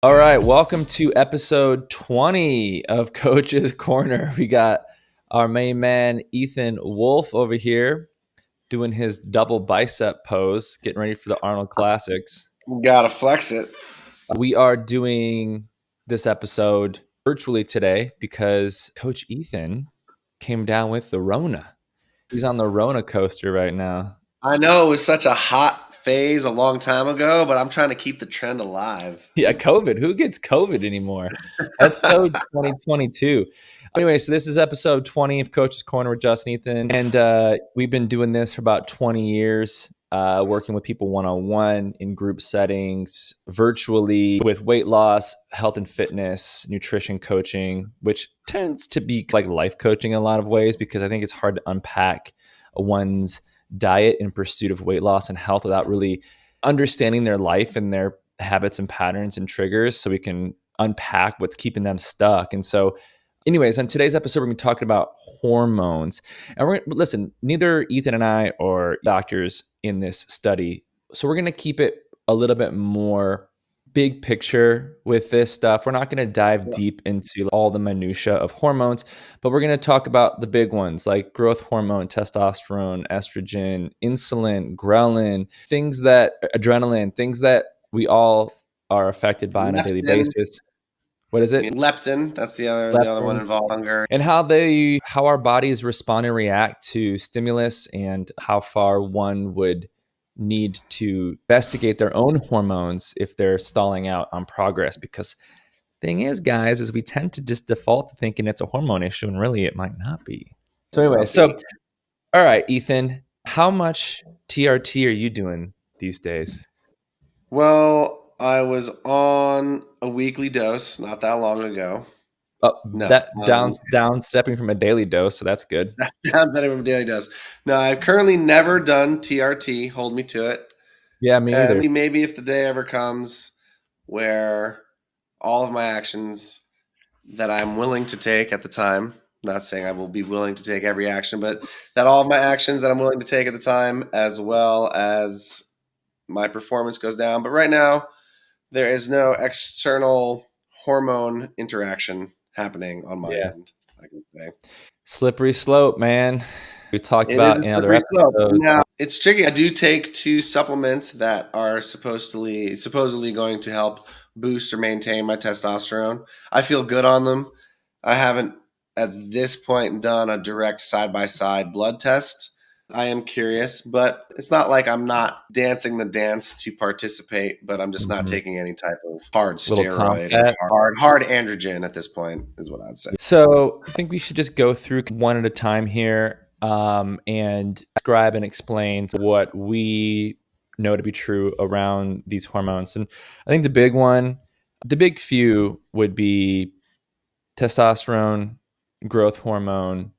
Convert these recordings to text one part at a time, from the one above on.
All right, welcome to episode 20 of Coach's Corner. We got our main man, Ethan Wolf, over here doing his double bicep pose, getting ready for the Arnold Classics. Gotta flex it. We are doing this episode virtually today because Coach Ethan came down with the Rona. He's on the Rona coaster right now. I know it was such a hot phase a long time ago, but I'm trying to keep the trend alive. Yeah, COVID. Who gets COVID anymore? That's so 2022. Anyway, so this is episode 20 of Coach's Corner with Justin Ethan. And we've been doing this for about 20 years, working with people one-on-one in group settings, virtually with weight loss, health and fitness, nutrition coaching, which tends to be like life coaching in a lot of ways because I think it's hard to unpack one's diet in pursuit of weight loss and health without really understanding their life and their habits and patterns and triggers so we can unpack what's keeping them stuck. And so, anyways, on today's episode, we're going to be talking about hormones. And listen, neither Ethan and I are doctors in this study. So we're going to keep it a little bit more big picture with this stuff. We're not going to dive deep into all the minutia of hormones, but we're going to talk about the big ones like growth hormone, testosterone, estrogen, insulin, ghrelin, things that adrenaline, things that we all are affected by on a daily Leptin, basis. What is it? leptin. That's the other one Leptin. involved. Hunger. And how our bodies respond and react to stimulus and how far one would need to investigate their own hormones if they're stalling out on progress. Because thing is, guys, is we tend to just default to thinking it's a hormone issue and really it might not be. So anyway, all right, Ethan, how much TRT are you doing these days? Well, I was on a weekly dose not that long ago. Oh, No, that down stepping from a daily dose, so that's good. that sounds not even a daily dose. No, I've currently never done TRT. Hold me to it. Yeah, me either. And maybe if the day ever comes where all of my actions that I'm willing to take at the time, not saying I will be willing to take every action, but that all of my actions that I'm willing to take at the time, as well as my performance goes down. But right now, there is no external hormone interaction happening on my end, I can say. Slippery slope, man. We talked It is about a in other slippery slope. episodes. Now, it's tricky. I do take two supplements that are supposedly going to help boost or maintain my testosterone. I feel good on them. I haven't at this point done a direct side-by-side blood test. I am curious, but it's not like I'm not dancing the dance to participate, but I'm just not taking any type of hard Little steroid Tomcat. or hard androgen at this point, is what I'd say. So I think we should just go through one at a time here and describe and explain what we know to be true around these hormones. And I think the big few would be testosterone, growth hormone,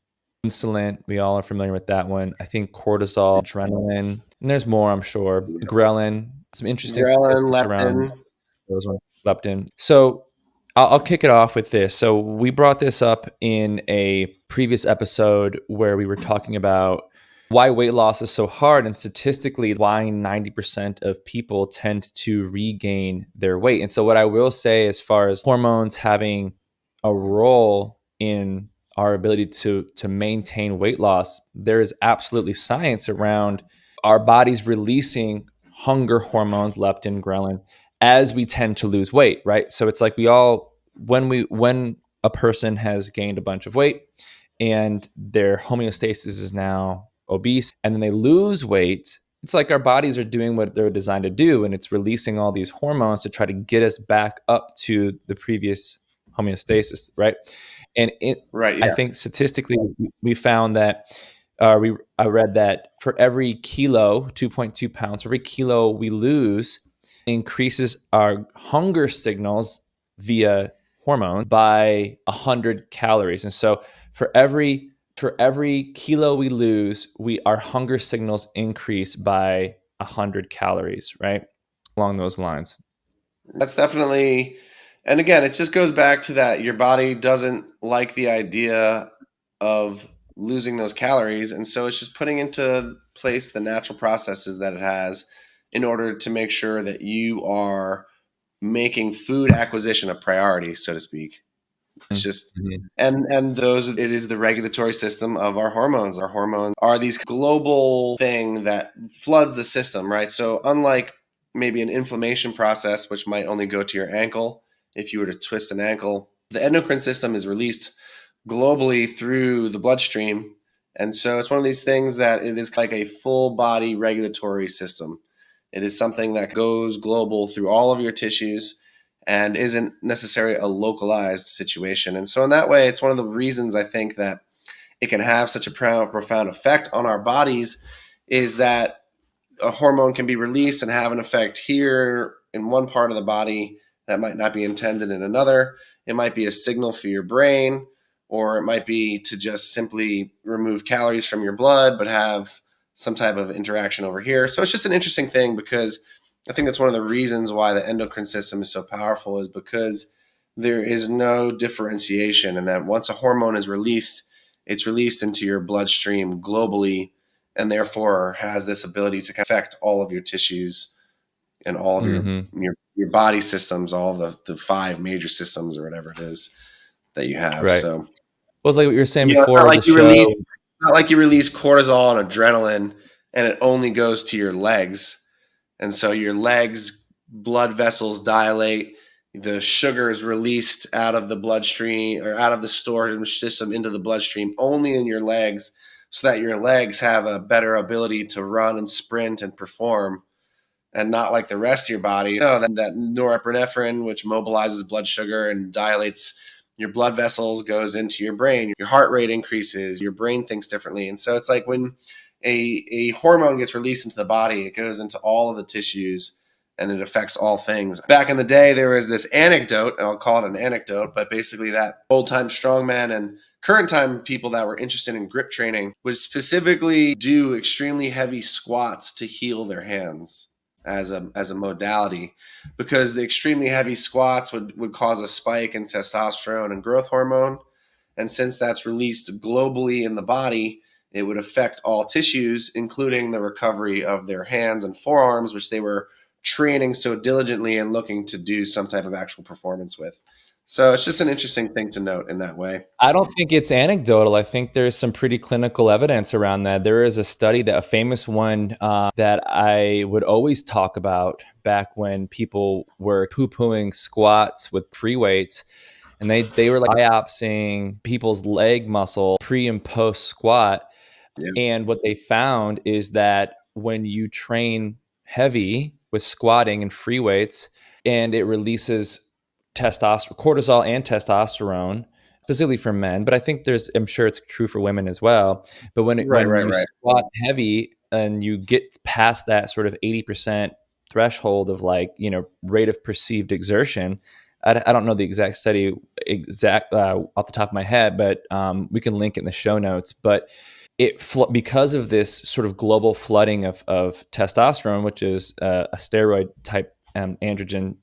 insulin. We all are familiar with that one. I think cortisol, adrenaline, and there's more, I'm sure. Ghrelin, some interesting Ghrelin, statistics around leptin. those ones. Leptin. So I'll kick it off with this. So we brought this up in a previous episode where we were talking about why weight loss is so hard and statistically why 90% of people tend to regain their weight. And so what I will say as far as hormones having a role in our ability to maintain weight loss, there is absolutely science around our bodies releasing hunger hormones, leptin, ghrelin, as we tend to lose weight, right? So it's like when a person has gained a bunch of weight and their homeostasis is now obese and then they lose weight, it's like our bodies are doing what they're designed to do and it's releasing all these hormones to try to get us back up to the previous homeostasis, right? And Right, I yeah. think statistically we found that I read that for every kilo, 2.2 pounds, every kilo we lose increases our hunger signals via hormone by 100 calories. And so for every kilo we lose, our hunger signals increase by 100 calories, right? Along those lines. That's definitely, and again, it just goes back to that your body doesn't like the idea of losing those calories. And so it's just putting into place the natural processes that it has in order to make sure that you are making food acquisition a priority, so to speak. It's just Mhm. and those it is the regulatory system of our hormones. Our hormones are these global thing that floods the system, right? So unlike maybe an inflammation process, which might only go to your ankle, if you were to twist an ankle, the endocrine system is released globally through the bloodstream. And so it's one of these things that it is like a full body regulatory system. It is something that goes global through all of your tissues and isn't necessarily a localized situation. And so, in that way, it's one of the reasons I think that it can have such a profound effect on our bodies is that a hormone can be released and have an effect here in one part of the body that might not be intended in another. It might be a signal for your brain, or it might be to just simply remove calories from your blood, but have some type of interaction over here. So it's just an interesting thing because I think that's one of the reasons why the endocrine system is so powerful is because there is no differentiation, and that once a hormone is released, it's released into your bloodstream globally and therefore has this ability to affect all of your tissues and all of Mhm. your body systems, all the five major systems or whatever it is that you have. Right. So Well, it's like what you were saying it's not before with like the show. you release cortisol and adrenaline and it only goes to your legs. And so your legs blood vessels dilate, the sugar is released out of the bloodstream or out of the storage system into the bloodstream only in your legs so that your legs have a better ability to run and sprint and perform and not like the rest of your body. No, that norepinephrine, which mobilizes blood sugar and dilates your blood vessels, goes into your brain. Your heart rate increases. Your brain thinks differently. And so it's like when a hormone gets released into the body, it goes into all of the tissues and it affects all things. Back in the day, there was this anecdote, and I'll call it an anecdote, but basically that old time strongman and current time people that were interested in grip training would specifically do extremely heavy squats to heal their hands as a modality because the extremely heavy squats would cause a spike in testosterone and growth hormone. And since that's released globally in the body, it would affect all tissues, including the recovery of their hands and forearms, which they were training so diligently and looking to do some type of actual performance with. So it's just an interesting thing to note in that way. I don't think it's anecdotal. I think there's some pretty clinical evidence around that. There is a study, that a famous one, that I would always talk about back when people were poo-pooing squats with free weights, and they were like biopsying people's leg muscle pre and post squat. Yeah. And what they found is that when you train heavy with squatting and free weights, and it releases testosterone, cortisol, and testosterone, specifically for men, but I think I'm sure it's true for women as well. But Right, when right, you right. squat heavy and you get past that sort of 80% threshold of, like, rate of perceived exertion, I don't know the exact study off the top of my head, but we can link it in the show notes. But because of this sort of global flooding of testosterone, which is a steroid type androgen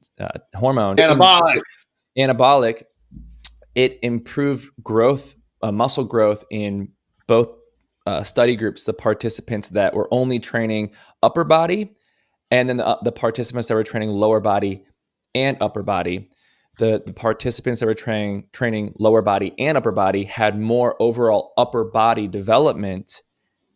hormone, Anabolic. anabolic, it improved growth, muscle growth in both study groups. The participants that were only training upper body, and then the participants that were training lower body and upper body. The participants that were training lower body and upper body had more overall upper body development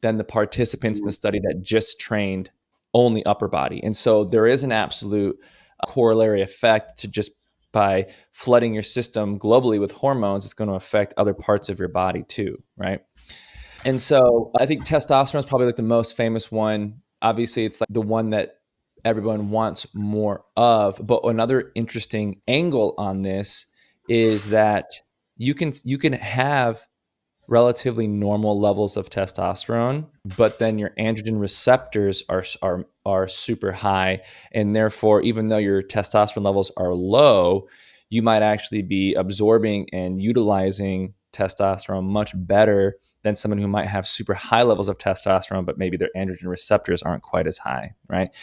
than the participants in the study that just trained only upper body. And so there is an absolute corollary effect to just by flooding your system globally with hormones, it's going to affect other parts of your body too, right? And so I think testosterone is probably like the most famous one. Obviously, it's like the one that everyone wants more of. But another interesting angle on this is that you can have relatively normal levels of testosterone, but then your androgen receptors are super high, and therefore, even though your testosterone levels are low, you might actually be absorbing and utilizing testosterone much better than someone who might have super high levels of testosterone, but maybe their androgen receptors aren't quite as high, right?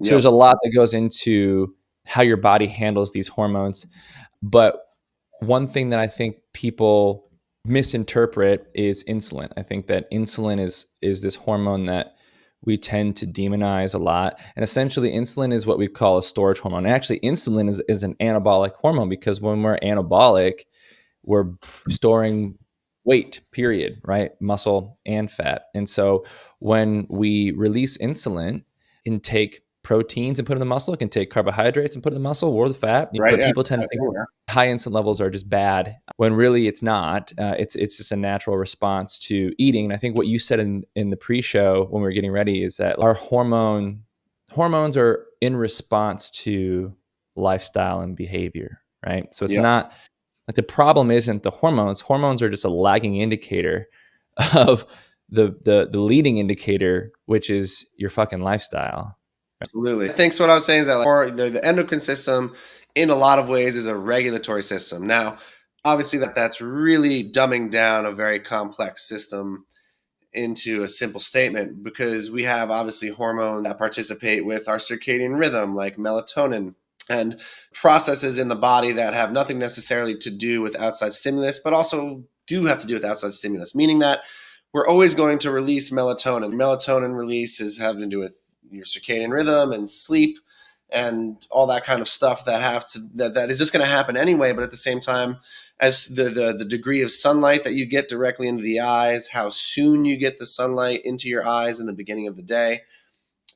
So there's Yep. a lot that goes into how your body handles these hormones. But one thing that I think people misinterpret is insulin. I think that insulin is this hormone that we tend to demonize a lot. And essentially, insulin is what we call a storage hormone. And actually, insulin is an anabolic hormone, because when we're anabolic, we're storing weight, period, right? Muscle and fat. And so when we release insulin and take proteins and put in the muscle, it can take carbohydrates and put in the muscle or the fat. Right. But Yeah. people tend to think high insulin levels are just bad, when really it's not. It's just a natural response to eating. And I think what you said in the pre-show when we were getting ready is that our hormones are in response to lifestyle and behavior, right? So it's not like, the problem isn't the hormones. Hormones are just a lagging indicator of the leading indicator, which is your fucking lifestyle. Absolutely. I think so. What I was saying is that the endocrine system, in a lot of ways, is a regulatory system. Now, obviously, that's really dumbing down a very complex system into a simple statement, because we have obviously hormones that participate with our circadian rhythm, like melatonin, and processes in the body that have nothing necessarily to do with outside stimulus, but also do have to do with outside stimulus, meaning that we're always going to release melatonin. Melatonin release is having to do with your circadian rhythm and sleep and all that kind of stuff that is just going to happen anyway. But at the same time, as the degree of sunlight that you get directly into the eyes, how soon you get the sunlight into your eyes in the beginning of the day,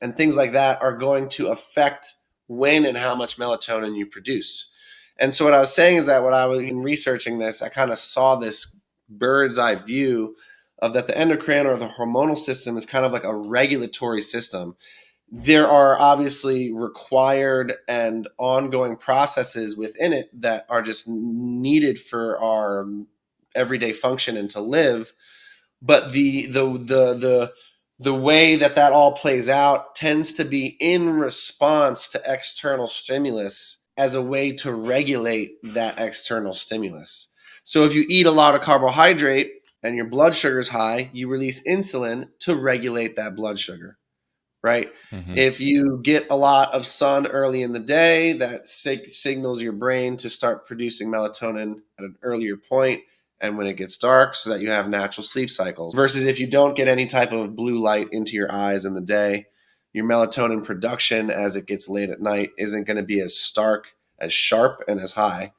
and things like that are going to affect when and how much melatonin you produce. And so what I was saying is that when I was researching this, I kind of saw this bird's eye view of that the endocrine or the hormonal system is kind of like a regulatory system. There are obviously required and ongoing processes within it that are just needed for our everyday function and to live. But the way that all plays out tends to be in response to external stimulus as a way to regulate that external stimulus. So if you eat a lot of carbohydrate and your blood sugar is high, you release insulin to regulate that blood sugar, right? Mm-hmm. If you get a lot of sun early in the day, that signals your brain to start producing melatonin at an earlier point, and when it gets dark, so that you have natural sleep cycles. Versus if you don't get any type of blue light into your eyes in the day, your melatonin production as it gets late at night isn't going to be as stark, as sharp, and as high,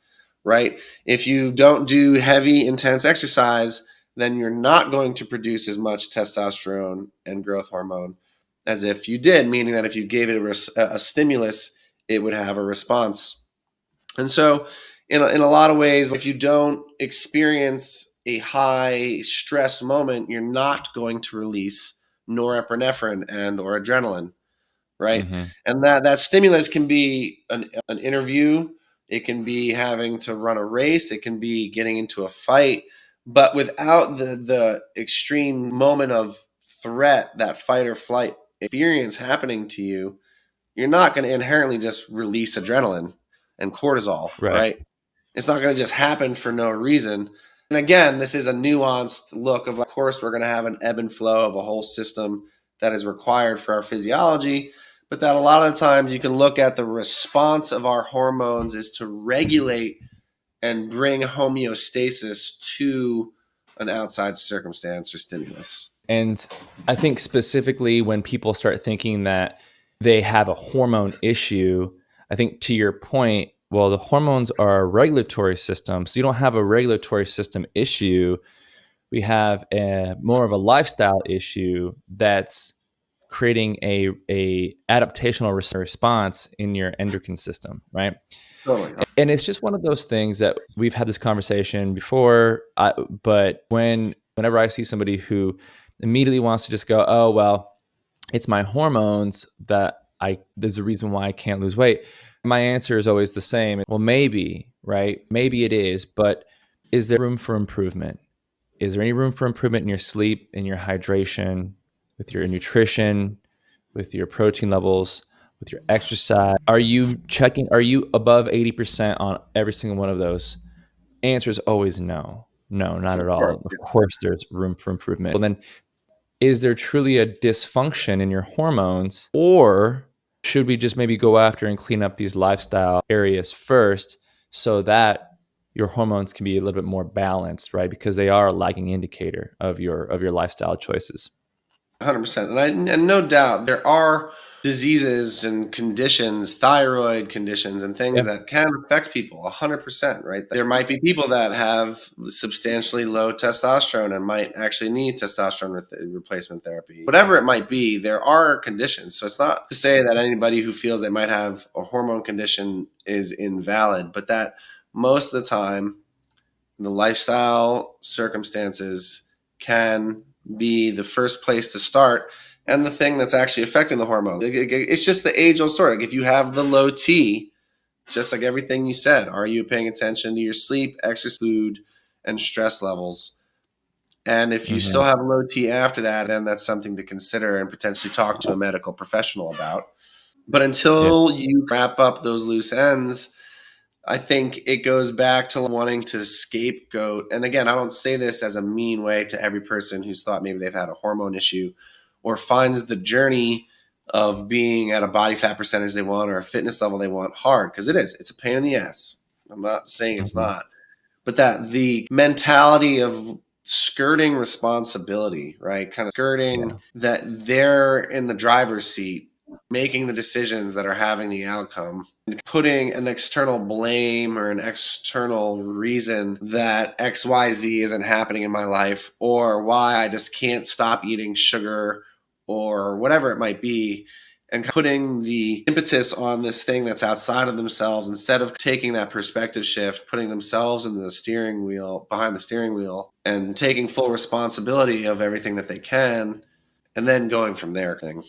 right? If you don't do heavy, intense exercise, then you're not going to produce as much testosterone and growth hormone as if you did, meaning that if you gave it a stimulus, it would have a response. And so in a lot of ways, if you don't experience a high stress moment, you're not going to release norepinephrine and or adrenaline, right? Mm-hmm. And that stimulus can be an interview, it can be having to run a race, it can be getting into a fight, but without the extreme moment of threat, that fight or flight experience happening to you, you're not going to inherently just release adrenaline and cortisol, right? It's not going to just happen for no reason. And again, this is a nuanced look of course, we're going to have an ebb and flow of a whole system that is required for our physiology, but that a lot of the times you can look at the response of our hormones is to regulate and bring homeostasis to an outside circumstance or stimulus. And I think specifically when people start thinking that they have a hormone issue, I think to your point, well, the hormones are a regulatory system. So you don't have a regulatory system issue. We have more of a lifestyle issue that's creating a adaptational response in your endocrine system, right? Totally. And it's just one of those things that we've had this conversation before. But whenever I see somebody who immediately wants to just go, oh, well, it's my hormones there's a reason why I can't lose weight. My answer is always the same. Well, maybe, right? Maybe it is, but is there room for improvement? Is there any room for improvement in your sleep, in your hydration, with your nutrition, with your protein levels, with your exercise? Are you above 80% on every single one of those? Answer is always no. No, not at all. Of course, there's room for improvement. Well, then, is there truly a dysfunction in your hormones, or should we just maybe go after and clean up these lifestyle areas first so that your hormones can be a little bit more balanced, right? Because they are a lagging indicator of your lifestyle choices. 100%. And no doubt there are diseases and conditions, thyroid conditions and things Yeah. that can affect people 100%, right? There might be people that have substantially low testosterone and might actually need testosterone replacement therapy. Whatever it might be, there are conditions. So it's not to say that anybody who feels they might have a hormone condition is invalid, but that most of the time the lifestyle circumstances can be the first place to start and the thing that's actually affecting the hormone. It's just the age old story. Like if you have the low T, just like everything you said, are you paying attention to your sleep, exercise, food, and stress levels? And if you Hmm. still have low T after that, then that's something to consider and potentially talk to a medical professional about. But Yeah. until you wrap up those loose ends, I think it goes back to wanting to scapegoat. And again, I don't say this as a mean way to every person who's thought maybe they've had a hormone issue or finds the journey of being at a body fat percentage they want or a fitness level they want hard, because it is. It's a pain in the ass. I'm not saying it's Hmm. not, but that the mentality of skirting responsibility, right? Kind of skirting Yeah. that they're in the driver's seat, making the decisions that are having the outcome, and putting an external blame or an external reason that XYZ isn't happening in my life or why I just can't stop eating sugar or whatever it might be, and putting the impetus on this thing that's outside of themselves instead of taking that perspective shift, putting themselves in the steering wheel, behind the steering wheel, and taking full responsibility of everything that they can, and then going from there. Thing.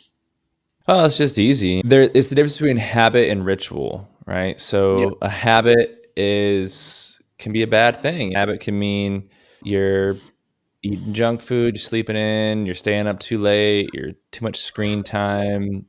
Well, it's just easy. There is the difference between habit and ritual, right? Yeah. So a habit is can be a bad thing. Habit can mean you're eating junk food, you're sleeping in, you're staying up too late, you're too much screen time,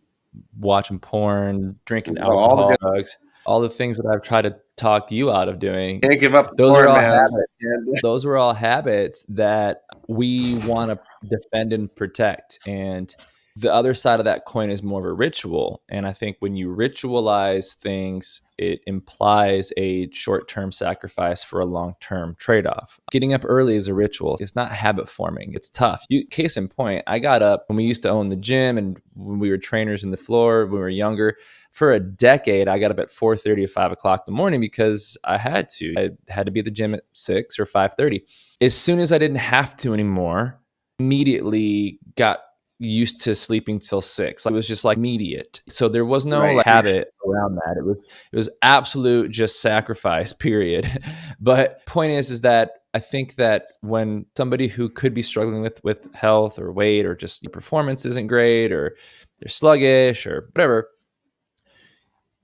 watching porn, drinking All the alcohol, good. drugs, all the things that I've tried to talk you out of doing. Can't give up the Those are porn, all man. habits. And Those were all habits that we want to defend and protect. And the other side of that coin is more of a ritual. And I think when you ritualize things, it implies a short term sacrifice for a long term trade off. Getting up early is a ritual. It's not habit forming. It's tough. Case in point, I got up when we used to own the gym and when we were trainers in the floor when we were younger. For a decade, I got up at 4:30 or 5 o'clock in the morning because I had to. I had to be at the gym at 6 or 5:30. As soon as I didn't have to anymore, immediately got used to sleeping till 6. It was just like immediate. So there was no right. like habit around that. It was absolute just sacrifice, period. But point is that I think that when somebody who could be struggling with health or weight or just performance isn't great or they're sluggish or whatever,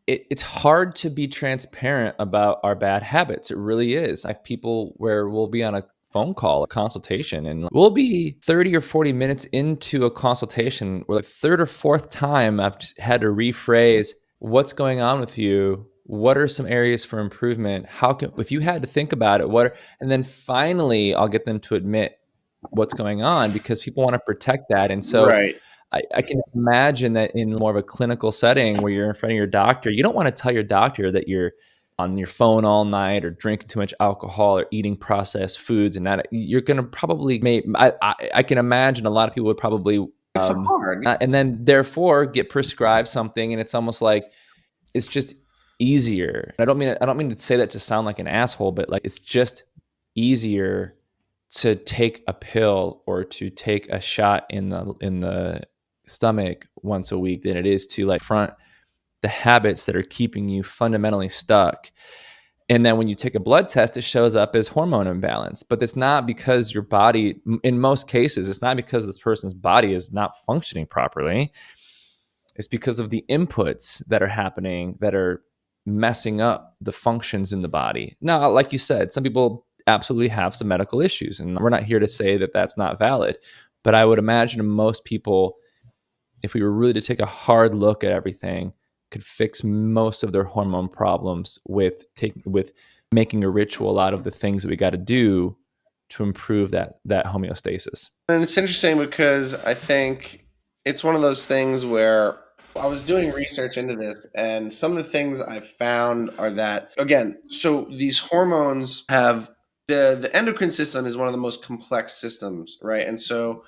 it's hard to be transparent about our bad habits. It really is. I have people where we'll be on a phone call, a consultation, and we'll be 30 or 40 minutes into a consultation where the third or fourth time I've had to rephrase what's going on with you. What are some areas for improvement? How can, if you had to think about it, and then finally I'll get them to admit what's going on because people want to protect that. And so Right. I can imagine that in more of a clinical setting where you're in front of your doctor, you don't want to tell your doctor that you're on your phone all night or drinking too much alcohol or eating processed foods and that you're going to probably I can imagine a lot of people would probably It's hard. and then therefore get prescribed something and it's almost like it's just easier. I don't mean to say that to sound like an asshole, but like it's just easier to take a pill or to take a shot in the stomach once a week than it is to like front the habits that are keeping you fundamentally stuck. And then when you take a blood test, it shows up as hormone imbalance. But it's not because your body, in most cases, it's not because this person's body is not functioning properly. It's because of the inputs that are happening that are messing up the functions in the body. Now, like you said, some people absolutely have some medical issues, and we're not here to say that that's not valid. But I would imagine most people, if we were really to take a hard look at everything, could fix most of their hormone problems with making a ritual out of the things that we got to do to improve that homeostasis. And it's interesting because I think it's one of those things where I was doing research into this, and some of the things I've found are that, again, so these hormones have the endocrine system is one of the most complex systems, right? And so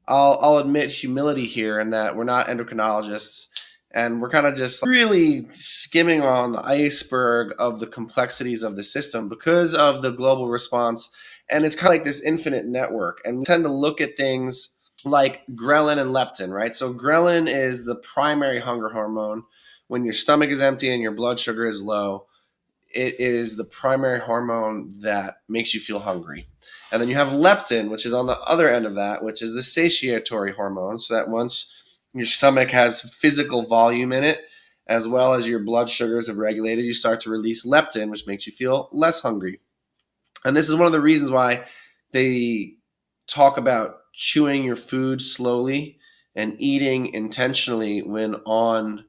I'll admit humility here in that we're not endocrinologists, and we're kind of just really skimming on the iceberg of the complexities of the system because of the global response. And it's kind of like this infinite network. And we tend to look at things like ghrelin and leptin, right? So ghrelin is the primary hunger hormone. When your stomach is empty and your blood sugar is low, it is the primary hormone that makes you feel hungry. And then you have leptin, which is on the other end of that, which is the satiatory hormone. So that once your stomach has physical volume in it, as well as your blood sugars have regulated, you start to release leptin, which makes you feel less hungry. And this is one of the reasons why they talk about chewing your food slowly and eating intentionally when on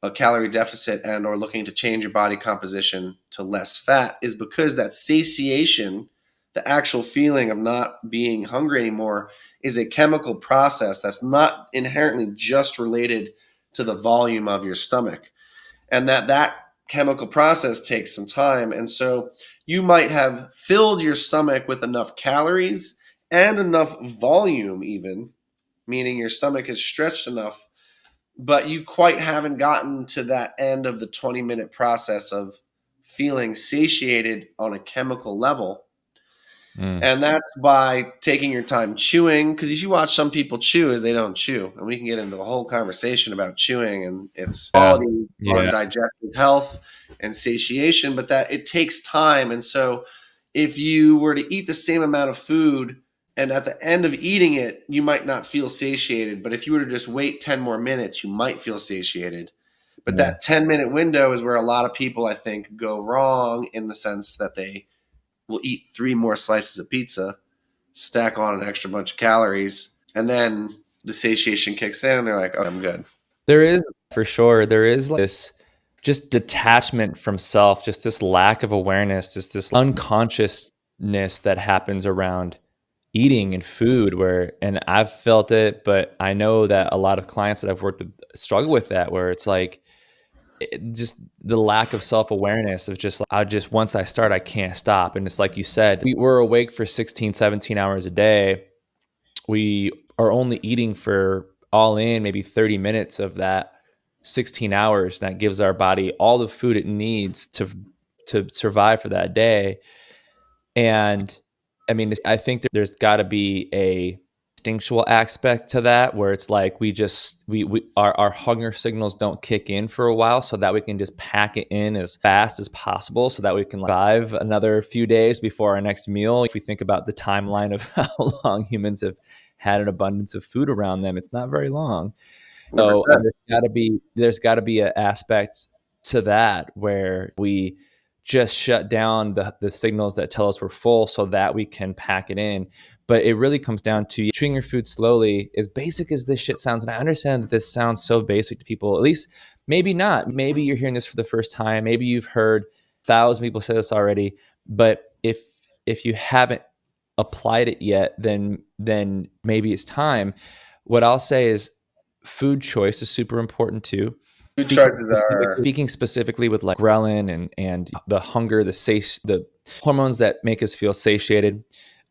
a calorie deficit and or looking to change your body composition to less fat, is because that satiation, the actual feeling of not being hungry anymore, is a chemical process that's not inherently just related to the volume of your stomach, and that chemical process takes some time. And so you might have filled your stomach with enough calories and enough volume, even meaning your stomach is stretched enough, but you quite haven't gotten to that end of the 20-minute process of feeling satiated on a chemical level. And that's by taking your time chewing, because if you watch some people chew as they don't chew, and we can get into a whole conversation about chewing and its quality on digestive health and satiation, but that it takes time. And so if you were to eat the same amount of food and at the end of eating it, you might not feel satiated. But if you were to just wait 10 more minutes, you might feel satiated. But that 10-minute window is where a lot of people, I think, go wrong, in the sense that they will eat 3 more slices of pizza, stack on an extra bunch of calories, and then the satiation kicks in and they're like, oh, I'm good. There is, for sure, there is like this just detachment from self, just this lack of awareness, just this unconsciousness that happens around eating and food, and I've felt it, but I know that a lot of clients that I've worked with struggle with that, where it's like just the lack of self-awareness of just, once I start, I can't stop. And it's like you said, we're awake for 16, 17 hours a day. We are only eating for all in maybe 30 minutes of that 16 hours. That gives our body all the food it needs to survive for that day. And I mean, I think there's got to be a instinctual aspect to that, where it's like we our hunger signals don't kick in for a while, so that we can just pack it in as fast as possible, so that we can survive another few days before our next meal. If we think about the timeline of how long humans have had an abundance of food around them, it's not very long. So there's got to be an aspect to that where we just shut down the signals that tell us we're full, so that we can pack it in. But it really comes down to chewing your food slowly. As basic as this shit sounds, and I understand that this sounds so basic to people, at least maybe not. Maybe you're hearing this for the first time. Maybe you've heard 1,000 people say this already. But if you haven't applied it yet, then maybe it's time. What I'll say is food choice is super important too. Speaking specifically with like ghrelin and the hunger, the hormones that make us feel satiated.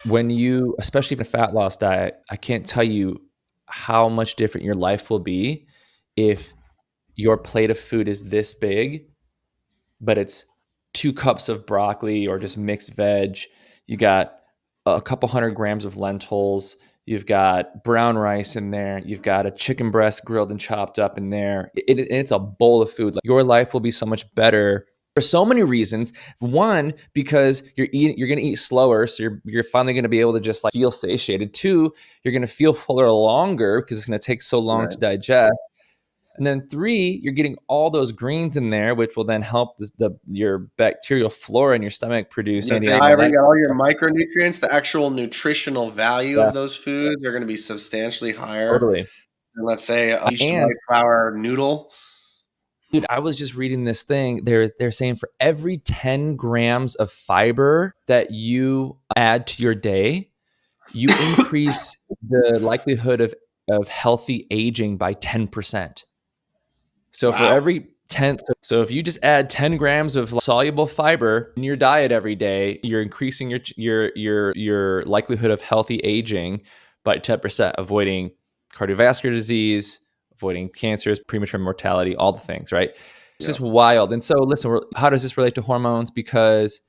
When you, especially in a fat loss diet, I can't tell you how much different your life will be if your plate of food is this big, but it's 2 cups of broccoli or just mixed veg. You got a couple 100 grams of lentils. You've got brown rice in there. You've got a chicken breast grilled and chopped up in there. It's a bowl of food. Like, your life will be so much better for so many reasons. One, because you're going to eat slower, so you're finally going to be able to just like feel satiated. 2, you're going to feel fuller longer because it's going to take so long to digest. And then 3, you're getting all those greens in there, which will then help your bacterial flora in your stomach produce. You get all your micronutrients. The actual nutritional value of those foods are going to be substantially higher than, let's say, a bleached white flour noodle. Dude, I was just reading this thing. They're saying for every 10 grams of fiber that you add to your day, you increase the likelihood of healthy aging by 10%. So for every 10, so if you just add 10 grams of soluble fiber in your diet every day, you're increasing your likelihood of healthy aging by 10%, avoiding cardiovascular disease, avoiding cancers, premature mortality, all the things, right? It's just wild. And so, listen, how does this relate to hormones? Because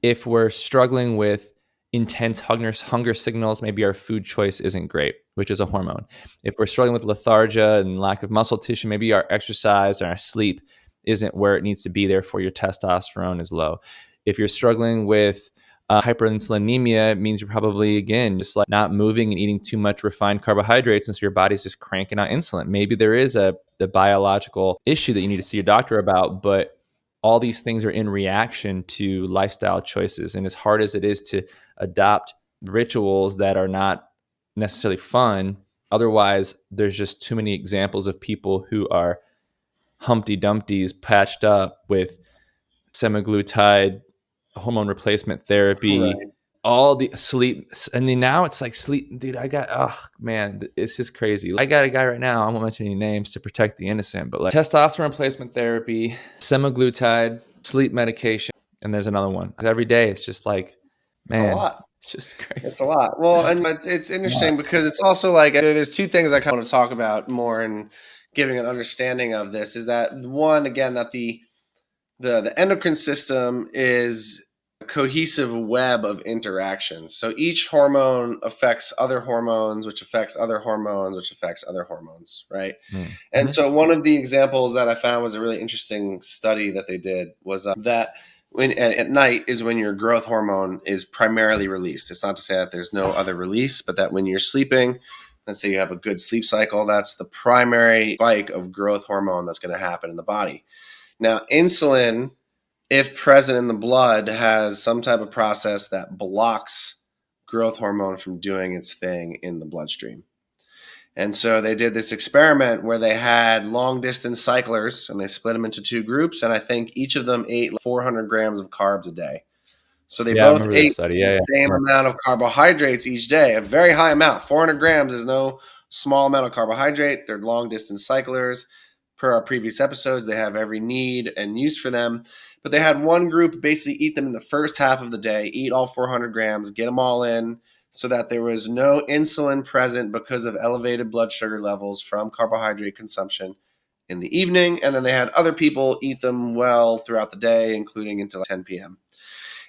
if we're struggling with intense hunger signals, maybe our food choice isn't great, which is a hormone. If we're struggling with lethargia and lack of muscle tissue, maybe our exercise and our sleep isn't where it needs to be. Therefore, your testosterone is low. If you're struggling with hyperinsulinemia, it means you're probably, again, just like not moving and eating too much refined carbohydrates. And so your body's just cranking out insulin. Maybe there is a biological issue that you need to see your doctor about, but all these things are in reaction to lifestyle choices. And as hard as it is to adopt rituals that are not necessarily fun, otherwise, there's just too many examples of people who are Humpty Dumpty's patched up with semaglutide, hormone replacement therapy, Right. all the sleep. And then now it's like sleep, dude. Oh man, it's just crazy. I got a guy right now, I won't mention any names to protect the innocent, but like testosterone replacement therapy, semaglutide, sleep medication, and there's another one. Every day it's just like, It's a man, lot. it's just It's crazy. a lot. Well, and it's interesting because it's also like there's two things I kind of want to talk about more and giving an understanding of this is that one, again, that the endocrine system is a cohesive web of interactions. So each hormone affects other hormones, which affects other hormones, which affects other hormones, right? And Mm-hmm. so one of the examples that I found was a really interesting study that they did was that when at night is when your growth hormone is primarily released. It's not to say that there's no other release, but that when you're sleeping, let's say you have a good sleep cycle, that's the primary spike of growth hormone that's going to happen in the body. Now, insulin, if present in the blood, has some type of process that blocks growth hormone from doing its thing in the bloodstream. And so they did this experiment where they had long distance cyclers and they split them into two groups. And I think each of them ate 400 grams of carbs a day. So they Yeah, I both remember this ate study. the Yeah, same yeah. amount of carbohydrates each day, a very high amount. 400 grams is no small amount of carbohydrate. They're long distance cyclers. Per our previous episodes, they have every need and use for them. But they had one group basically eat them in the first half of the day, eat all 400 grams, get them all in, so that there was no insulin present because of elevated blood sugar levels from carbohydrate consumption in the evening. And then they had other people eat them well throughout the day, including until 10 p.m.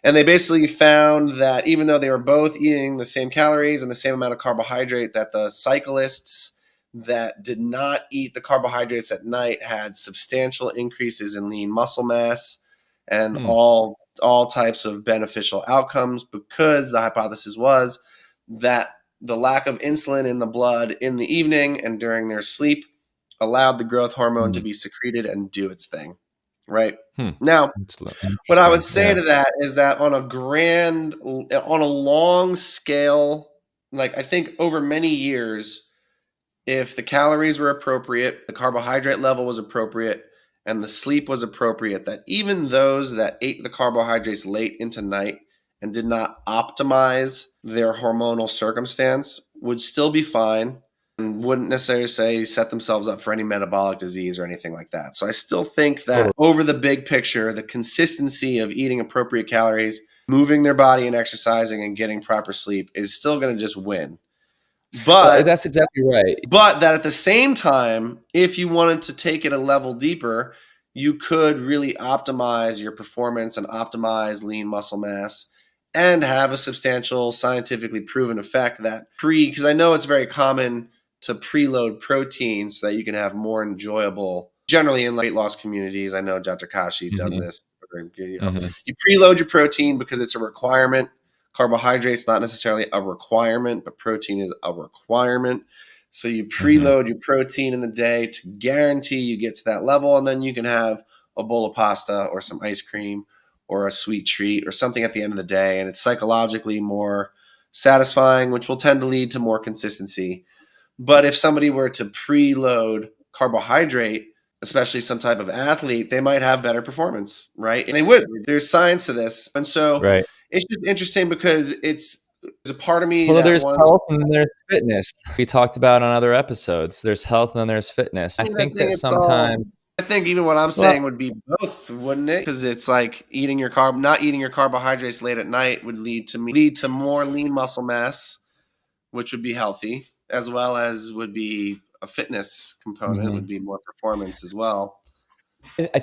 And they basically found that even though they were both eating the same calories and the same amount of carbohydrate, that the cyclists that did not eat the carbohydrates at night had substantial increases in lean muscle mass and Hmm. all types of beneficial outcomes, because the hypothesis was that the lack of insulin in the blood in the evening and during their sleep allowed the growth hormone to Hmm. be secreted and do its thing. Right? Hmm. Now, It's what I would interesting. say Yeah. to that is that on a long scale, like I think over many years, if the calories were appropriate, the carbohydrate level was appropriate, and the sleep was appropriate, that even those that ate the carbohydrates late into night and did not optimize their hormonal circumstance would still be fine and wouldn't necessarily say set themselves up for any metabolic disease or anything like that. So I still think that Totally. over the big picture, the consistency of eating appropriate calories, moving their body and exercising and getting proper sleep is still going to just win. Well, But that's exactly right. but that at the same time, if you wanted to take it a level deeper, you could really optimize your performance and optimize lean muscle mass and have a substantial scientifically proven effect that because I know it's very common to preload protein so that you can have more enjoyable, generally in weight loss communities. I know Dr. Kashi does Hmm. this. Hmm. You preload your protein because it's a requirement. Carbohydrates not necessarily a requirement, but protein is a requirement. So you Hmm. preload your protein in the day to guarantee you get to that level, and then you can have a bowl of pasta or some ice cream or a sweet treat or something at the end of the day, and it's psychologically more satisfying, which will tend to lead to more consistency. But if somebody were to preload carbohydrate, especially some type of athlete, they might have better performance, right? And they would. There's science to this. And so Right. it's just interesting because there's a part of me Well, that there's wants health and then there's fitness. We talked about on other episodes. There's health and then there's fitness. I I think think that it's all. sometimes, I think even what I'm well, saying would be both, wouldn't it? Because it's like not eating your carbohydrates late at night would lead to more lean muscle mass, which would be healthy, as well as would be a fitness component, would be more performance as well.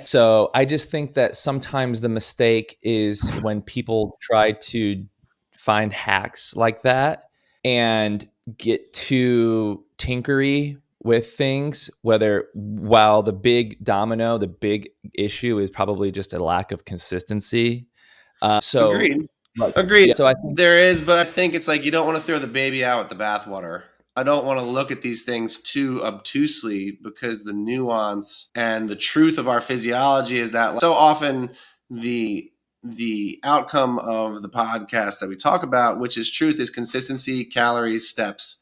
So I just think that sometimes the mistake is when people try to find hacks like that and get too tinkery with things, while the big issue is probably just a lack of consistency. So, Agreed. like, Agreed. yeah, so I think, There is, but I think it's like you don't want to throw the baby out with the bathwater. I don't want to look at these things too obtusely, because the nuance and the truth of our physiology is that so often the outcome of the podcast that we talk about, which is truth, is consistency, calories, steps.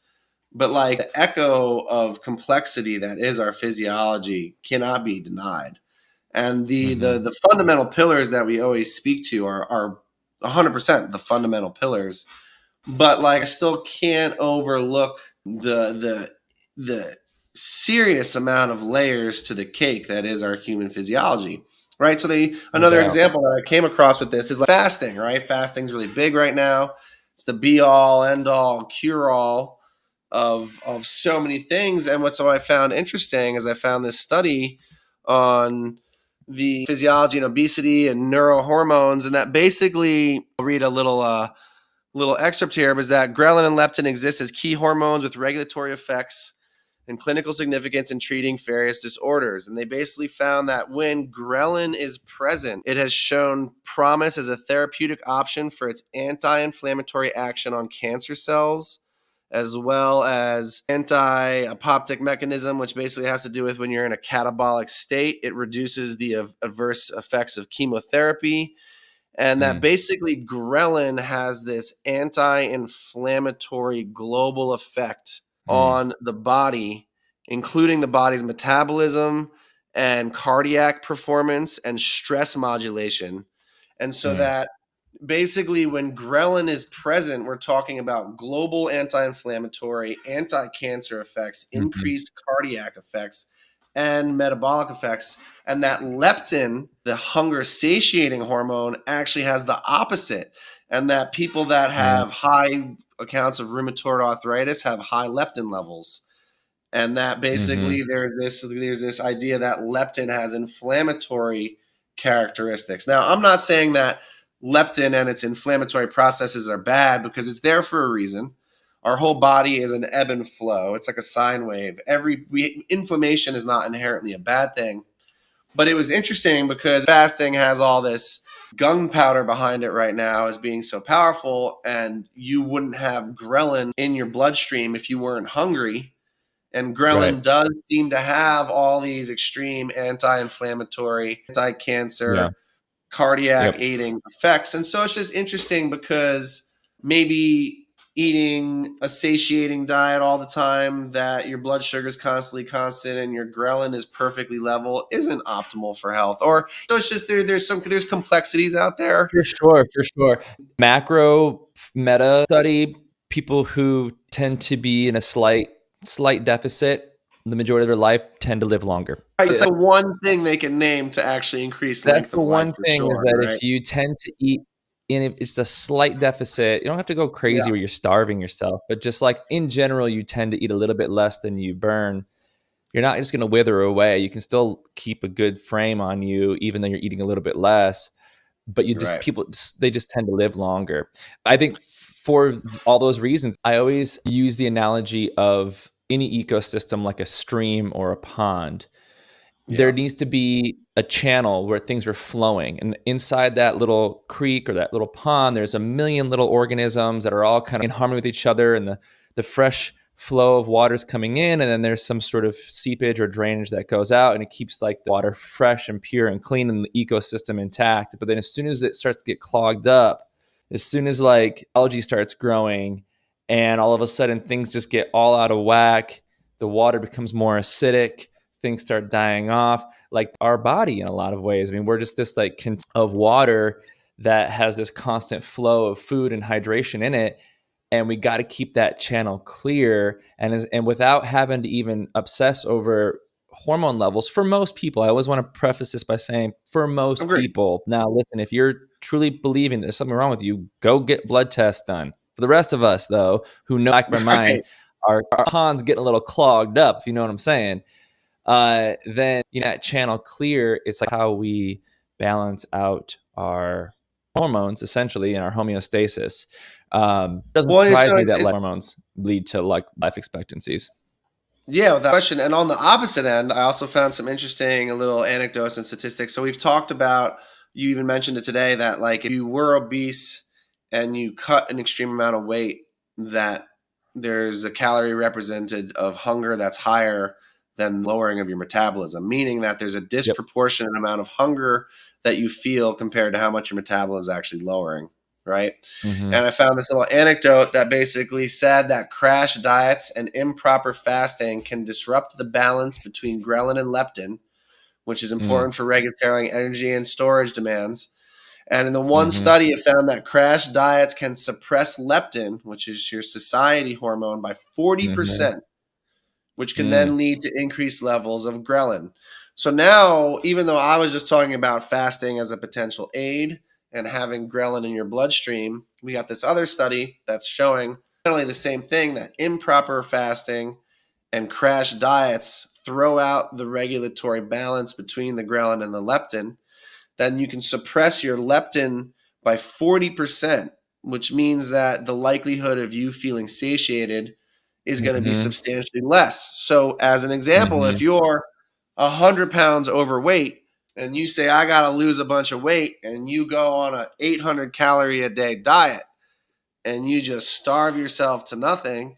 But like the echo of complexity that is our physiology cannot be denied. And the fundamental pillars that we always speak to are 100% the fundamental pillars. But like I still can't overlook the serious amount of layers to the cake that is our human physiology. Right. So no another doubt. example that I came across with this is like fasting, right? Fasting's really big right now. It's the be all, end all, cure all of so many things. And what I found interesting is I found this study on the physiology and obesity and neurohormones, and that basically, I'll read a little excerpt here, was that ghrelin and leptin exist as key hormones with regulatory effects and clinical significance in treating various disorders. And they basically found that when ghrelin is present, it has shown promise as a therapeutic option for its anti-inflammatory action on cancer cells, as well as anti-apoptic mechanism, which basically has to do with when you're in a catabolic state, it reduces the adverse effects of chemotherapy. And that basically ghrelin has this anti-inflammatory global effect on the body, including the body's metabolism and cardiac performance and stress modulation. And so that basically when ghrelin is present, we're talking about global anti-inflammatory, anti-cancer effects, increased cardiac effects, and metabolic effects. And that leptin, the hunger satiating hormone, actually has the opposite. And that people that have high accounts of rheumatoid arthritis have high leptin levels. And that basically there's this idea that leptin has inflammatory characteristics. Now, I'm not saying that leptin and its inflammatory processes are bad, because it's there for a reason. Our whole body is an ebb and flow. It's like a sine wave. Inflammation is not inherently a bad thing. But it was interesting because fasting has all this gunpowder behind it right now as being so powerful, and you wouldn't have ghrelin in your bloodstream if you weren't hungry. And ghrelin does seem to have all these extreme anti-inflammatory, anti-cancer, cardiac aiding effects. And so it's just interesting because maybe eating a satiating diet all the time, that your blood sugar is constantly constant and your ghrelin is perfectly level, isn't optimal for health. Or so it's just there's complexities out there. For sure, for sure. Macro meta study, people who tend to be in a slight deficit the majority of their life tend to live longer. Right, it's like one thing they can name to actually increase That's length the of life one for thing, is sure, that right? if you tend to eat and it's a slight deficit, you don't have to go crazy Yeah, where you're starving yourself, but just like in general, you tend to eat a little bit less than you burn. You're not just going to wither away. You can still keep a good frame on you, even though you're eating a little bit less. But right. they just tend to live longer. I think for all those reasons, I always use the analogy of any ecosystem like a stream or a pond. There Yeah, needs to be a channel where things are flowing, and inside that little creek or that little pond, there's a million little organisms that are all kind of in harmony with each other, and the fresh flow of water is coming in, and then there's some sort of seepage or drainage that goes out, and it keeps like the water fresh and pure and clean and the ecosystem intact. But then as soon as it starts to get clogged up, as soon as like algae starts growing and all of a sudden things just get all out of whack, the water becomes more acidic, things start dying off, like our body in a lot of ways. I mean, we're just this like of water that has this constant flow of food and hydration in it, and we got to keep that channel clear, and without having to even obsess over hormone levels for most people. I always want to preface this by saying for most agree. people. Now listen, if you're truly believing there's something wrong with you, go get blood tests done. For the rest of us, though, who know back of our mind, Right. our ponds getting a little clogged up, if you know what I'm saying. Then that channel clear, it's like how we balance out our hormones essentially and our homeostasis. Doesn't Well, surprise so me that hormones lead to like life expectancies. yeah, without question. And on the opposite end, I also found some interesting little anecdotes and statistics. So we've talked about, you even mentioned it today, that like if you were obese and you cut an extreme amount of weight, that there's a calorie represented of hunger that's higher than lowering of your metabolism, meaning that there's a Yep. disproportionate amount of hunger that you feel compared to how much your metabolism is actually lowering, right? Mm-hmm. And I found this little anecdote that basically said that crash diets and improper fasting can disrupt the balance between ghrelin and leptin, which is Mm. important for regulating energy and storage demands. And in the one Mm-hmm. study, it found that crash diets can suppress leptin, which is your satiety hormone, by Mm-hmm. 40%, which can Mm. then lead to increased levels of ghrelin. So now, even though I was just talking about fasting as a potential aid and having ghrelin in your bloodstream, we got this other study that's showing not only the same thing, that improper fasting and crash diets throw out the regulatory balance between the ghrelin and the leptin, then you can suppress your leptin by 40%, which means that the likelihood of you feeling satiated is going to be Mm-hmm. substantially less. So, as an example, Mm-hmm. if you're 100 pounds overweight and you say, I got to lose a bunch of weight, and you go on a 800 calorie a day diet and you just starve yourself to nothing,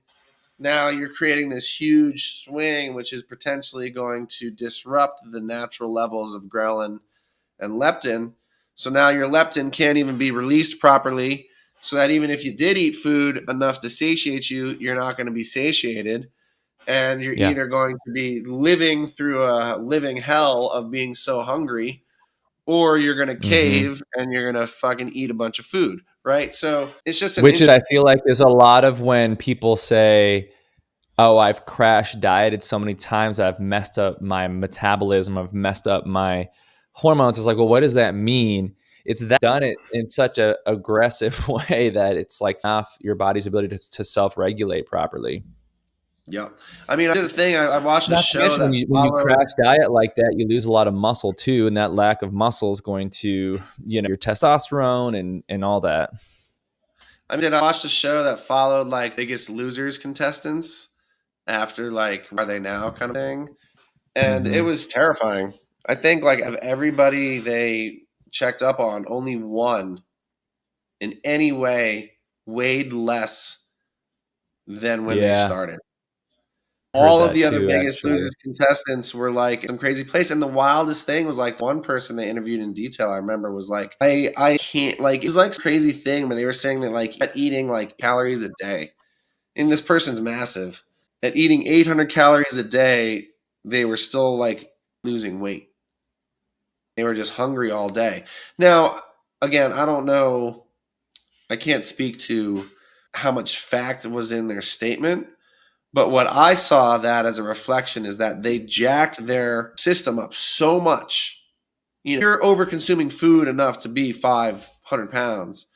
now you're creating this huge swing, which is potentially going to disrupt the natural levels of ghrelin and leptin. So now your leptin can't even be released properly. So that even if you did eat food enough to satiate you, you're not going to be satiated. And you're Yeah. either going to be living through a living hell of being so hungry, or you're going to Mm-hmm. cave and you're going to fucking eat a bunch of food. Right. So it's just an Which is, interesting. I feel like, is a lot of when people say, oh, I've crash dieted so many times, I've messed up my metabolism, I've messed up my hormones. It's like, well, what does that mean? It's that done it in such a aggressive way that it's like off your body's ability to self-regulate properly. Yeah. I mean, I did a thing. I watched a Not to show mention that when you followed. crash diet like that, you lose a lot of muscle too, and that lack of muscle is going to, your testosterone and all that. I watched a show that followed like Biggest Losers contestants after like Where Are They Now kind of thing. And it Mm-hmm. was terrifying. I think like of everybody they checked up on, only one in any way weighed less than when they Yeah, started. heard All of that the other too, Biggest Losers actually. contestants were like some crazy place. And the wildest thing was like one person they interviewed in detail, I remember, was like, I can't, like, it was like a crazy thing when they were saying that like eating like calories a day. And this person's massive. At eating 800 calories a day, they were still like losing weight. They were just hungry all day. Now, again, I don't know. I can't speak to how much fact was in their statement, but what I saw that as a reflection is that they jacked their system up so much. You know, you're over consuming food enough to be 500 pounds,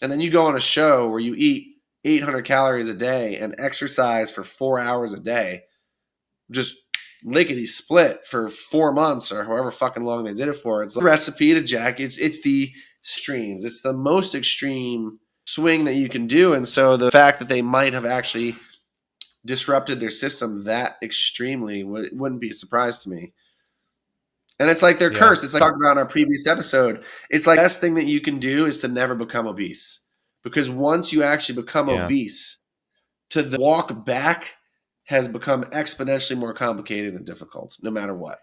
and then you go on a show where you eat 800 calories a day and exercise for 4 hours a day, just lickety split for 4 months or however fucking long they did it for. It's the recipe to jack. It's the streams. It's the most extreme swing that you can do. And so the fact that they might have actually disrupted their system that extremely wouldn't be a surprise to me. And it's like they're Yeah. cursed. It's like talked about in our previous episode. It's like the best thing that you can do is to never become obese. Because once you actually become Yeah. obese, to the walk back has become exponentially more complicated and difficult, no matter what.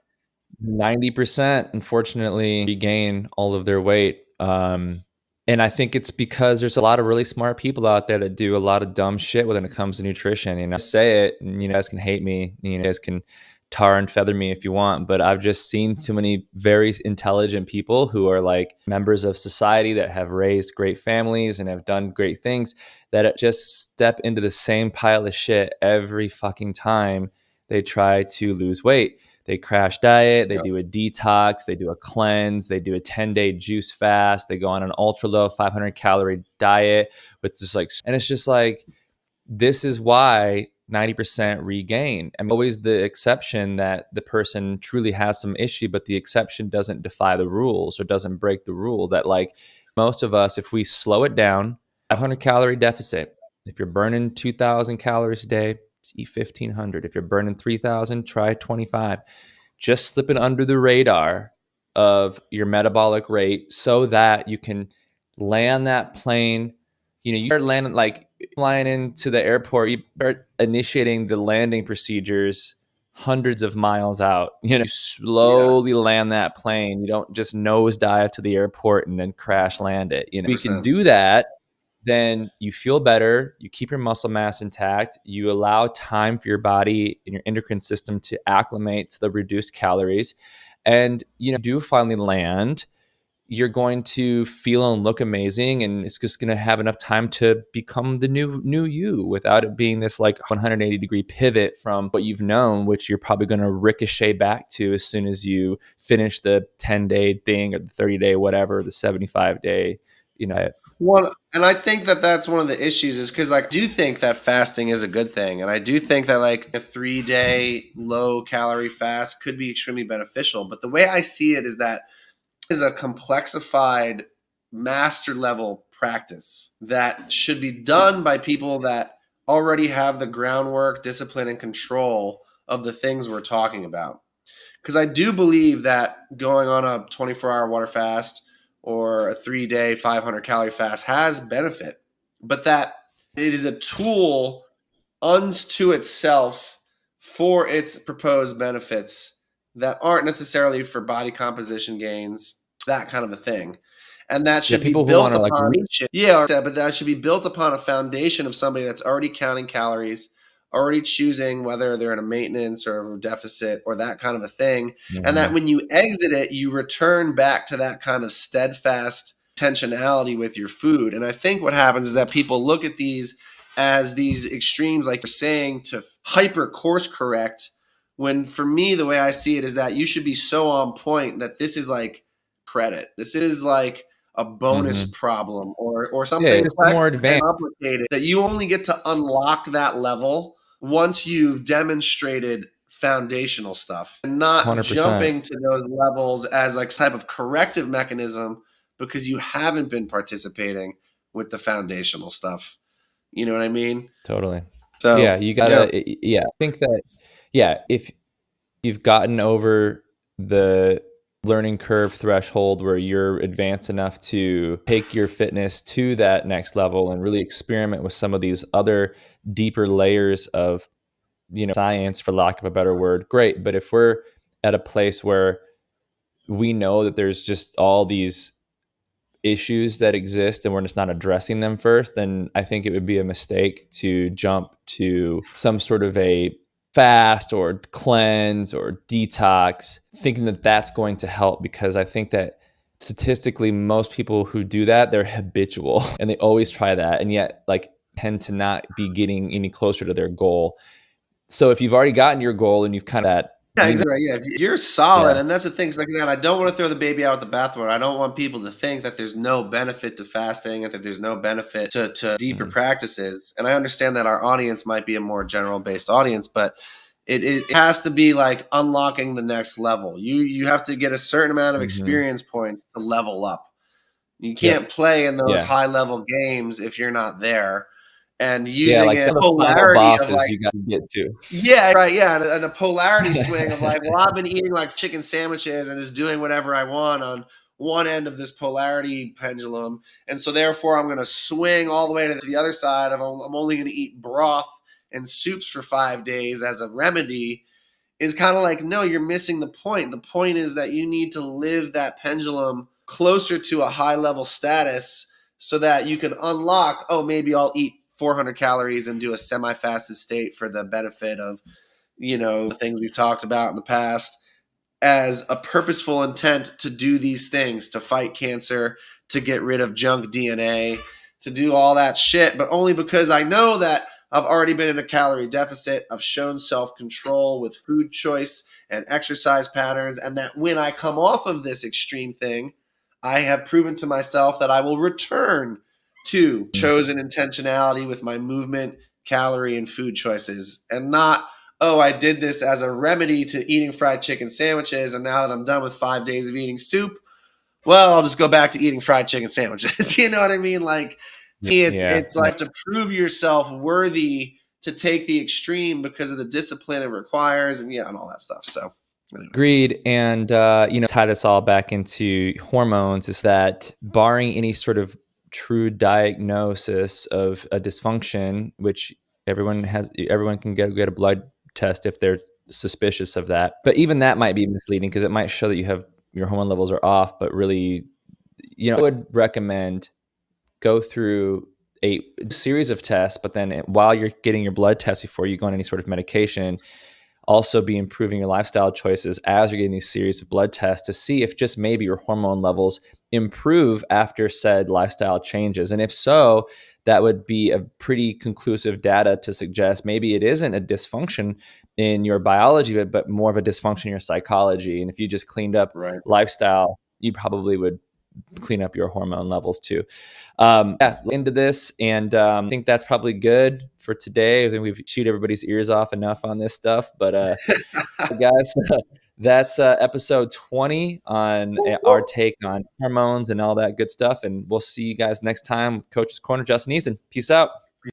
90%, unfortunately, regain all of their weight. And I think it's because there's a lot of really smart people out there that do a lot of dumb shit when it comes to nutrition. I say it, and you guys can hate me, you guys can tar and feather me if you want, but I've just seen too many very intelligent people who are like members of society that have raised great families and have done great things that just step into the same pile of shit every fucking time they try to lose weight. They crash diet, they Yep. do a detox, they do a cleanse, they do a 10-day juice fast, they go on an ultra low 500 calorie diet with just like, and it's just like, this is why 90% regain. I mean, always the exception that the person truly has some issue, but the exception doesn't defy the rules or doesn't break the rule. That, like, most of us, if we slow it down, 500 calorie deficit, if you're burning 2,000 calories a day, eat 1,500. If you're burning 3,000, try 25. Just slipping under the radar of your metabolic rate so that you can land that plane. You start landing, like flying into the airport, you start initiating the landing procedures hundreds of miles out. You slowly land that plane. You don't just nosedive to the airport and then crash land it. We can 100%. do that, then you feel better, you keep your muscle mass intact, you allow time for your body and your endocrine system to acclimate to the reduced calories, and do finally land. You're going to feel and look amazing, and it's just going to have enough time to become the new you without it being this like 180-degree pivot from what you've known, which you're probably going to ricochet back to as soon as you finish the 10-day thing or the 30-day, whatever, the 75-day, One, and I think that that's one of the issues is because I do think that fasting is a good thing. And I do think that like a 3-day low calorie fast could be extremely beneficial. But the way I see it is that is a complexified master level practice that should be done by people that already have the groundwork, discipline, and control of the things we're talking about. Because I do believe that going on a 24-hour water fast or a 3-day 500 calorie fast has benefit, but that it is a tool unto itself for its proposed benefits that aren't necessarily for body composition gains, that kind of a thing. And that should be people who want built to like upon, reach it. but that should be built upon a foundation of somebody that's already counting calories, already choosing whether they're in a maintenance or a deficit or that kind of a thing. And that when you exit it, you return back to that kind of steadfast intentionality with your food. And I think what happens is that people look at these as these extremes, like you're saying, to hyper course correct, when for me, the way I see it is that you should be so on point that this is like credit. This is like a bonus problem or something it's more advanced. complicated that you only get to unlock that level once you've demonstrated foundational stuff, and not 100%. jumping to those levels as like type of corrective mechanism because you haven't been participating with the foundational stuff. You know what I mean? Totally. So yeah, you gotta. Yeah, I think that. Yeah, if you've gotten over the learning curve threshold where you're advanced enough to take your fitness to that next level and really experiment with some of these other deeper layers of science, for lack of a better word, great. But if we're at a place where we know that there's just all these issues that exist and we're just not addressing them first, then I think it would be a mistake to jump to some sort of a fast or cleanse or detox thinking that that's going to help, because I think that statistically most people who do that, they're habitual and they always try that, and yet like tend to not be getting any closer to their goal. So if you've already gotten your goal and you've kind of that. Yeah, exactly. Right. Yeah, if you're solid, and that's the thing. Like that, I don't want to throw the baby out with the bathwater. I don't want people to think that there's no benefit to fasting and that there's no benefit to deeper practices. And I understand that our audience might be a more general based audience, but it has to be like unlocking the next level. You have to get a certain amount of experience points to level up. You can't play in those high level games if you're not there. And using like a polarity of like you got to get to. Yeah, right. Yeah, and a polarity swing of like, well, I've been eating like chicken sandwiches and just doing whatever I want on one end of this polarity pendulum, and so therefore I'm going to swing all the way to the other side of I'm only going to eat broth and soups for 5 days as a remedy. Is kind of like, no, you're missing the point. The point is that you need to live that pendulum closer to a high level status so that you can unlock, oh, maybe I'll eat 400 calories and do a semi-fasted state for the benefit of, the things we've talked about in the past, as a purposeful intent to do these things, to fight cancer, to get rid of junk DNA, to do all that shit, but only because I know that I've already been in a calorie deficit. I've shown self-control with food choice and exercise patterns, and that when I come off of this extreme thing, I have proven to myself that I will return to chosen intentionality with my movement, calorie, and food choices, and not, oh, I did this as a remedy to eating fried chicken sandwiches, and now that I'm done with 5 days of eating soup, well, I'll just go back to eating fried chicken sandwiches. You know what I mean? Like, to me, Yeah. it's like to prove yourself worthy to take the extreme because of the discipline it requires, and and all that stuff. So, anyway. Agreed. And, tie this all back into hormones is that barring any sort of true diagnosis of a dysfunction, which everyone can go get a blood test if they're suspicious of that. But even that might be misleading because it might show that your hormone levels are off, but really, I would recommend go through a series of tests, but then while you're getting your blood test before you go on any sort of medication, also be improving your lifestyle choices as you're getting these series of blood tests to see if just maybe your hormone levels improve after said lifestyle changes. And if so, that would be a pretty conclusive data to suggest maybe it isn't a dysfunction in your biology, but more of a dysfunction in your psychology. And if you just cleaned up Right. lifestyle, you probably would clean up your hormone levels too. Into this, and I think that's probably good for today. I think we've chewed everybody's ears off enough on this stuff, but guys, that's episode 20 on our take on hormones and all that good stuff. And we'll see you guys next time with Coach's Corner. Justin, Ethan, peace out.